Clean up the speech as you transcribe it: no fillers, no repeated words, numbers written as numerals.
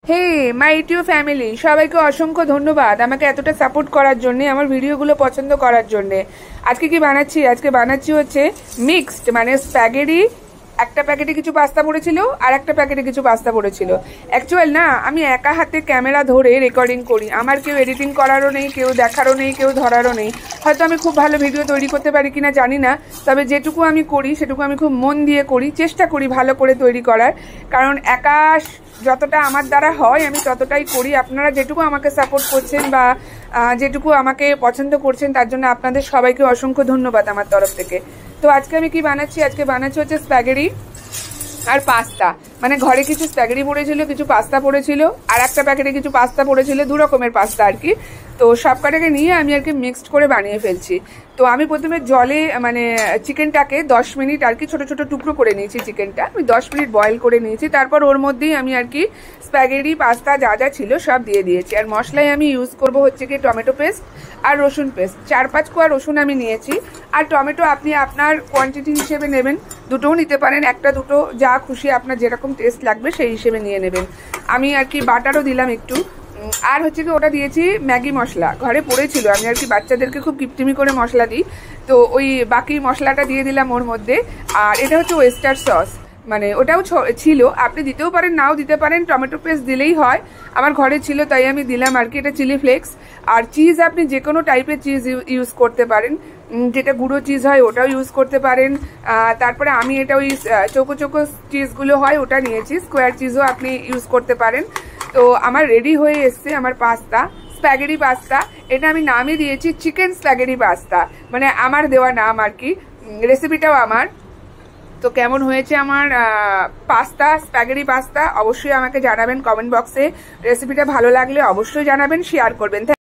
Hey my YouTube family, সবাইকে অসংখ্য ধন্যবাদ আমাকে এতটা সাপোর্ট করার জন্য, আমার ভিডিওগুলো পছন্দ করার জন্য। আজকে কি বানাচ্ছি? আজকে বানাচ্ছি হচ্ছে মিক্সড, মানে স্প্যাগেটি। একটা প্যাকেটে কিছু পাস্তা পড়েছিল আর একটা প্যাকেটে কিছু পাস্তা পড়েছিল। অ্যাকচুয়াল না, আমি একা হাতে ক্যামেরা ধরে রেকর্ডিং করি, আমার কেউ এডিটিং করারও নেই, কেউ দেখারও নেই, কেউ ধরারও নেই। হয়তো আমি খুব ভালো ভিডিও তৈরি করতে পারি কিনা জানি না, তবে যেটুকু আমি করি সেটুকু আমি খুব মন দিয়ে করি, চেষ্টা করি ভালো করে তৈরি করার। কারণ একা যতটা আমার দ্বারা হয় আমি ততটাই করি। আপনারা যেটুকু আমাকে সাপোর্ট করছেন বা যেটুকু আমাকে পছন্দ করছেন তার জন্য আপনাদের সবাইকে অসংখ্য ধন্যবাদ আমার তরফ থেকে। তো আজকে আমি কি বানাচ্ছি? আজকে বানাচ্ছি হচ্ছে স্প্যাগেটি আর পাস্তা। মানে ঘরে কিছু স্প্যাগেটি পড়েছিল, কিছু পাস্তা পড়েছিল, আর একটা প্যাকেটে কিছু পাস্তা পড়েছিল, দু রকমের পাস্তা আর কি। তো সব কটাকে নিয়ে আমি আর কি মিক্সড করে বানিয়ে ফেলছি। তো আমি প্রথমে জলে মানে চিকেনটাকে 10 মিনিট আর কি ছোটো ছোটো টুকরো করে নিয়েছি। চিকেনটা আমি 10 মিনিট বয়েল করে নিয়েছি। তারপর ওর মধ্যেই আমি আর কি স্প্যাগেটি পাস্তা যা যা ছিল সব দিয়ে দিয়েছি। আর মশলায় আমি ইউজ করব হচ্ছে কি টমেটো পেস্ট আর রসুন পেস্ট। 4-5 কোয়া রসুন আমি নিয়েছি। আর টমেটো আপনি আপনার কোয়ান্টিটি হিসেবে নেবেন, দুটোও নিতে পারেন, একটা দুটো যা খুশি আপনার যেরকম টেস্ট লাগবে সেই হিসেবে নিয়ে নেবেন। আমি আর কি বাটারও দিলাম একটু। আর হচ্ছে কি ওটা দিয়েছি ম্যাগি মশলা, ঘরে পড়েছিল, আমি আর কি বাচ্চাদেরকে খুব কিপটিমি করে মশলা দিই, তো ওই বাকি মশলাটা দিয়ে দিলাম ওর মধ্যে। আর এটা হচ্ছে ওয়েস্টার সস, মানে ওটাও ছিল, আপনি দিতেও পারেন নাও দিতে পারেন, টমেটো পেস্ট দিলেই হয়, আমার ঘরে ছিল তাই আমি দিলাম আর কি। এটা চিলি ফ্লেক্স। আর চিজ আপনি যে কোনো টাইপের চিজ ইউজ করতে পারেন, যেটা গুঁড়ো চিজ হয় ওটাও ইউজ করতে পারেন। তারপরে আমি এটা ওই চৌকো চৌকো চিজগুলো হয় ওটা নিয়েছি, স্কোয়ার চিজও আপনি ইউজ করতে পারেন। তো আমার রেডি হয়ে এসছে আমার পাস্তা, স্প্যাগেটি পাস্তা। এটা আমি নামই দিয়েছি চিকেন স্প্যাগেটি পাস্তা, মানে আমার দেওয়া নাম আর কি, রেসিপিটাও আমার। তো কেমন হয়েছে আমার পাস্তা, স্প্যাগেটি পাস্তা, অবশ্যই আমাকে জানাবেন কমেন্ট বক্সে। রেসিপিটা ভালো লাগলে অবশ্যই জানাবেন, শেয়ার করবেন।